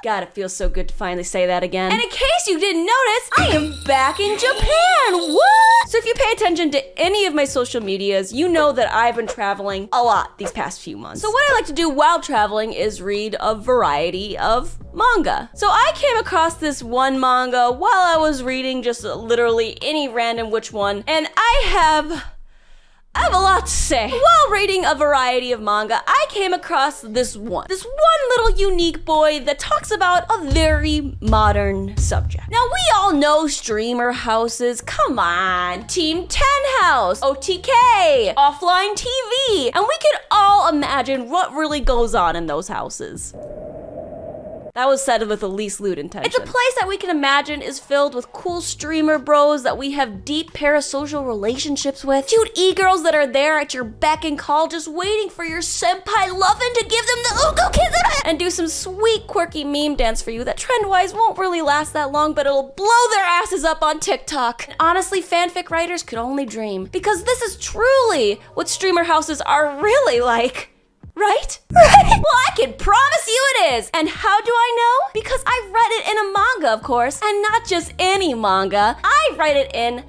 God, it feels so good to finally say that again. And in case you didn't notice, I am back in Japan. What? So if you pay attention to any of my social medias, you know that I've been traveling a lot these past few months. So what I like to do while traveling is read a variety of manga. So I came across this one manga while I was reading just literally any random which one, and I have a lot to say. While reading a variety of manga, I came across this one little unique boy that talks about a very modern subject. Now, we all know streamer houses. Come on. Team 10 House, OTK, offline TV, and we can all imagine what really goes on in those houses. That was said with the least lewd intention. It's a place that we can imagine is filled with cool streamer bros that we have deep parasocial relationships with. Cute e-girls that are there at your beck and call just waiting for your senpai lovin' to give them the ugo kiss and do some sweet quirky meme dance for you that trend-wise won't really last that long, but it'll blow their asses up on TikTok. And honestly, fanfic writers could only dream, because this is truly what streamer houses are really like. Right? Well, I can promise you it is. And how do I know? Because I read it in a manga, of course, and not just any manga. I read it in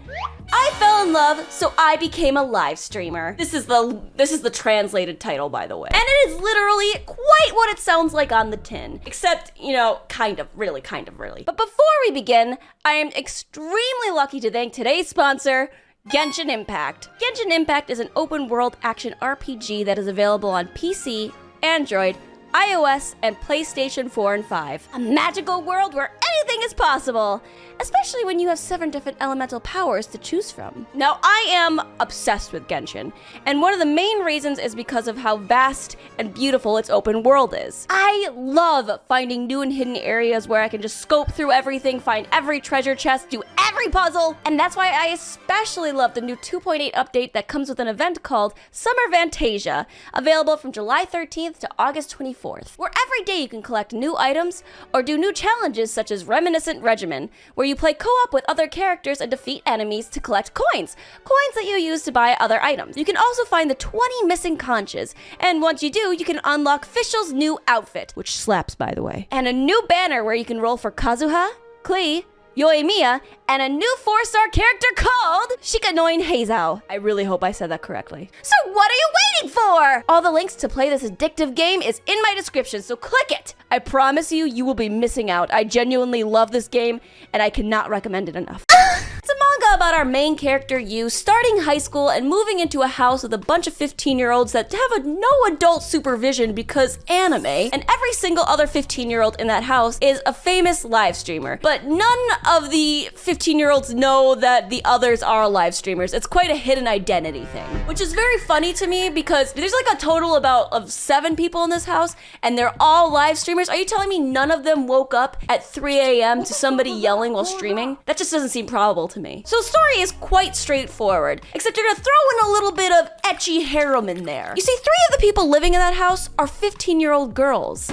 I fell in love, so I became a live streamer. This is the translated title, by the way. And it is literally quite what it sounds like on the tin. Except, you know, kind of really. But before we begin, I am extremely lucky to thank today's sponsor, Genshin Impact. Genshin Impact is an open-world action RPG that is available on PC, Android, iOS, and PlayStation 4 and 5. A magical world where anything is possible, especially when you have 7 different elemental powers to choose from. Now, I am obsessed with Genshin, and one of the main reasons is because of how vast and beautiful its open world is. I love finding new and hidden areas where I can just scope through everything, find every treasure chest, do every puzzle, and that's why I especially love the new 2.8 update that comes with an event called Summer Fantasia, available from July 13th to August 24th, where every day you can collect new items or do new challenges such as Reminiscent Regimen, where you play co-op with other characters and defeat enemies to collect coins that you use to buy other items. You can also find the 20 missing conches, and once you do, you can unlock Fischl's new outfit, which slaps by the way, and a new banner where you can roll for Kazuha, Klee, Yoimiya, and a new 4-star character called Shikanoin Heizao. I really hope I said that correctly. So what are you waiting for? All the links to play this addictive game is in my description, so click it. I promise you, you will be missing out. I genuinely love this game, and I cannot recommend it enough. It's a manga about our main character, Yu, starting high school and moving into a house with a bunch of 15-year-olds that have no adult supervision because anime, and every single other 15-year-old in that house is a famous live streamer. But none of the 15-year-olds know that the others are live streamers. It's quite a hidden identity thing, which is very funny to me because there's like a total of 7 people in this house, and they're all live streamers. Are you telling me none of them woke up at 3 a.m. to somebody yelling while streaming? That just doesn't seem probable to me. So the story is quite straightforward, except you're gonna throw in a little bit of ecchi harem in there. You see, 3 of the people living in that house are 15-year-old girls.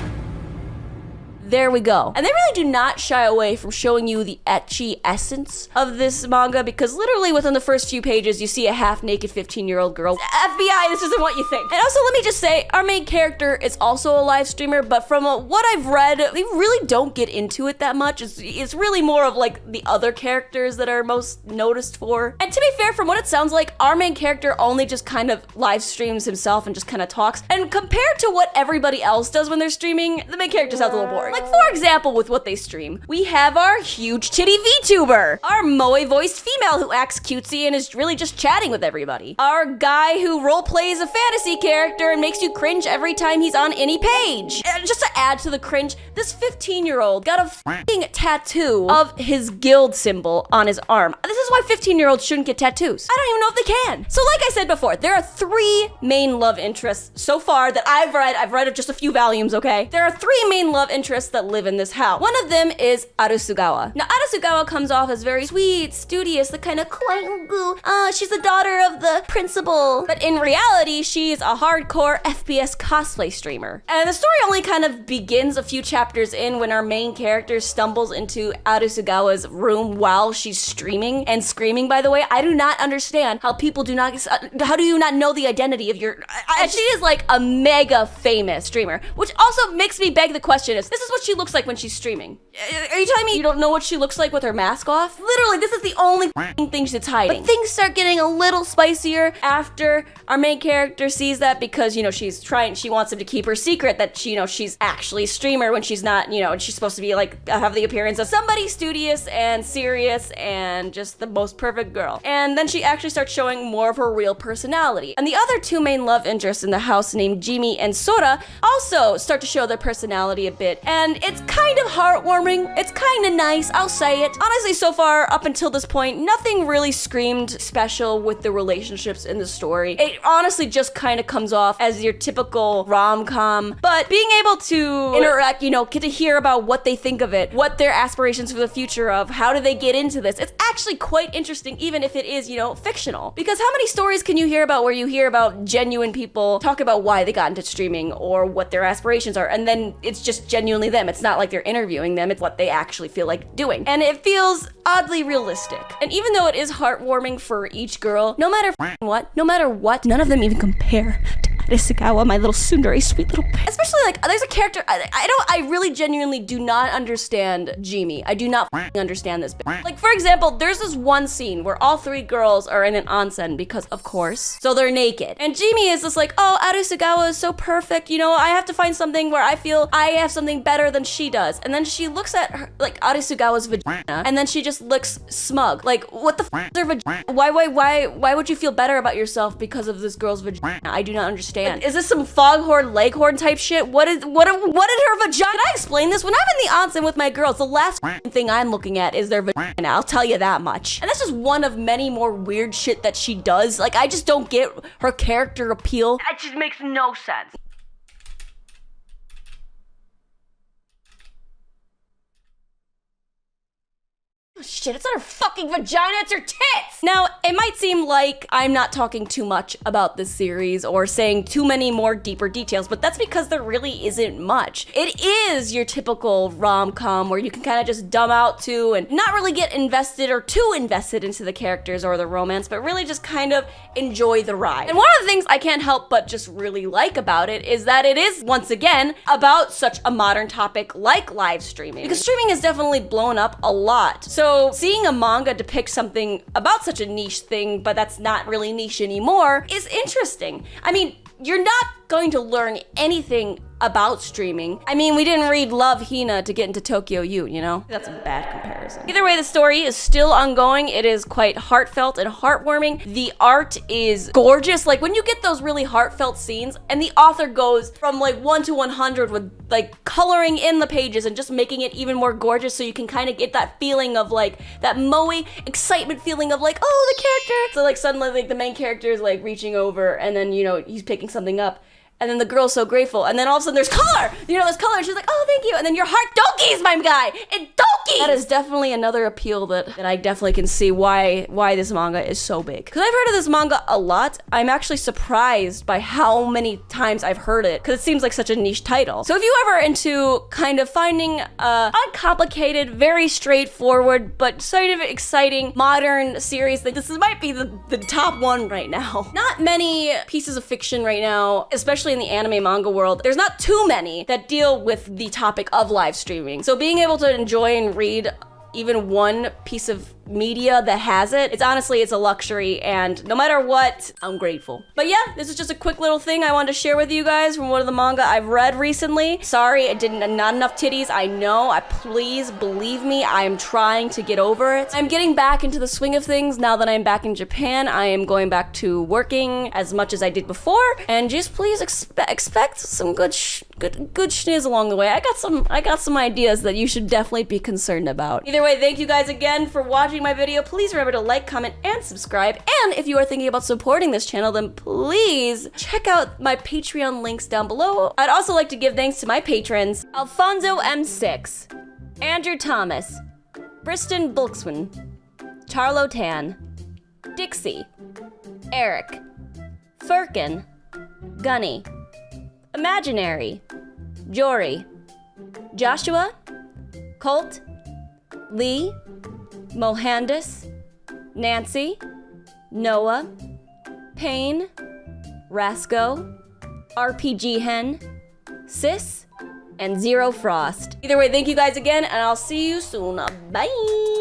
There we go. And they really do not shy away from showing you the ecchi essence of this manga, because literally within the first few pages, you see a half-naked 15-year-old girl. FBI, this isn't what you think. And also, let me just say, our main character is also a live streamer, but from what I've read, they really don't get into it that much. It's really more of like the other characters that are most noticed for. And to be fair, from what it sounds like, our main character only just kind of live streams himself and just kind of talks. And compared to what everybody else does when they're streaming, the main character sounds a little boring. Like, for example, with what they stream, we have our huge titty VTuber, our moe-voiced female who acts cutesy and is really just chatting with everybody, our guy who roleplays a fantasy character and makes you cringe every time he's on any page. And just to add to the cringe, this 15-year-old got a f***ing tattoo of his guild symbol on his arm. This is why 15-year-olds shouldn't get tattoos. I don't even know if they can. So like I said before, there are 3 main love interests so far that I've read. I've read just a few volumes, okay? There are 3 main love interests that live in this house. One of them is Arasugawa. Now, Arasugawa comes off as very sweet, studious, the kind of she's the daughter of the principal. But in reality, she's a hardcore FPS cosplay streamer. And the story only kind of begins a few chapters in when our main character stumbles into Arasugawa's room while she's streaming and screaming, by the way. I do not understand how people how do you not know the identity of your, she is like a mega famous streamer, which also makes me beg the question is, this is what she looks like when she's streaming. Are you telling me you don't know what she looks like with her mask off? Literally, this is the only thing she's hiding. But things start getting a little spicier after our main character sees that because, she wants him to keep her secret that she's actually a streamer when she's not, and she's supposed to be like, have the appearance of somebody studious and serious and just the most perfect girl. And then she actually starts showing more of her real personality. And the other two main love interests in the house named Jimmy and Sora also start to show their personality a bit. And it's kind of heartwarming. It's kind of nice, I'll say it. Honestly, so far, up until this point, nothing really screamed special with the relationships in the story. It honestly just kind of comes off as your typical rom-com. But being able to interact, get to hear about what they think of it, what their aspirations for the future of, how do they get into this, it's actually quite interesting, even if it is, fictional. Because how many stories can you hear about where you hear about genuine people talk about why they got into streaming or what their aspirations are, and then it's just genuinely them. It's not like they're interviewing them, it's what they actually feel like doing. And it feels oddly realistic. And even though it is heartwarming for each girl, no matter what, none of them even compare to Arisugawa, my little tsundere, sweet little bitch. Especially there's a character, I really genuinely do not understand Jimmy. I do not understand this bitch. Like, for example, there's this one scene where all three girls are in an onsen because, of course, so they're naked. And Jimmy is just like, oh, Arisugawa is so perfect, I have to find something where I feel I have something better than she does. And then she looks at her, Arisugawa's vagina, and then she just looks smug. Like, what the f is her vagina? Why would you feel better about yourself because of this girl's vagina? I do not understand. Is this some foghorn leghorn type shit? What did her vagina? Can I explain this? When I'm in the onsen with my girls, the last thing I'm looking at is their vagina. I'll tell you that much. And that's just one of many more weird shit that she does. Like, I just don't get her character appeal. It just makes no sense. Oh, shit, it's not her fucking vagina, it's her tits! Now, it might seem like I'm not talking too much about this series or saying too many more deeper details, but that's because there really isn't much. It is your typical rom-com where you can kind of just dumb out to and not really get invested or too invested into the characters or the romance, but really just kind of enjoy the ride. And one of the things I can't help but just really like about it is that it is, once again, about such a modern topic like live streaming. Because streaming has definitely blown up a lot. So seeing a manga depict something about such a niche thing, but that's not really niche anymore, is interesting. I mean, you're not going to learn anything about streaming. I mean, we didn't read Love Hina to get into Tokyo U, That's a bad comparison. Either way, the story is still ongoing. It is quite heartfelt and heartwarming. The art is gorgeous. Like, when you get those really heartfelt scenes, and the author goes from 1 to 100 with coloring in the pages and just making it even more gorgeous so you can kind of get that feeling of that moe excitement feeling of oh, the character. So suddenly the main character is reaching over and then, he's picking something up. And then the girl's so grateful. And then all of a sudden there's color! There's color. And she's like, oh, thank you. And then your heart donkeys, my guy! It donkeys! That is definitely another appeal that I definitely can see why this manga is so big. Because I've heard of this manga a lot. I'm actually surprised by how many times I've heard it. Because it seems like such a niche title. So if you ever into kind of finding a uncomplicated, very straightforward, but sort of exciting modern series, this might be the top one right now. Not many pieces of fiction right now, especially in the anime manga world, there's not too many that deal with the topic of live streaming. So being able to enjoy and read even one piece of media that has it, it's a luxury, and no matter what, I'm grateful. But yeah, this is just a quick little thing I wanted to share with you guys from one of the manga I've read recently. Sorry, not enough titties, I know. Please believe me, I am trying to get over it. I'm getting back into the swing of things now that I'm back in Japan. I am going back to working as much as I did before, and just please expect some good schniz along the way. I got some ideas that you should definitely be concerned about. Either way, thank you guys again for watching my video. Please remember to like, comment, and subscribe. And if you are thinking about supporting this channel, then please check out my Patreon links down below. I'd also like to give thanks to my patrons: Alfonso M6, Andrew Thomas, Briston Bulkswin, Charlo Tan, Dixie, Eric, Firkin, Gunny, Imaginary, Jory, Joshua, Colt, Lee, Mohandis, Nancy, Noah, Payne, Rasco, RPG Hen, Sis, and 0 frost. Either way, thank you guys again, and I'll see you soon. Bye.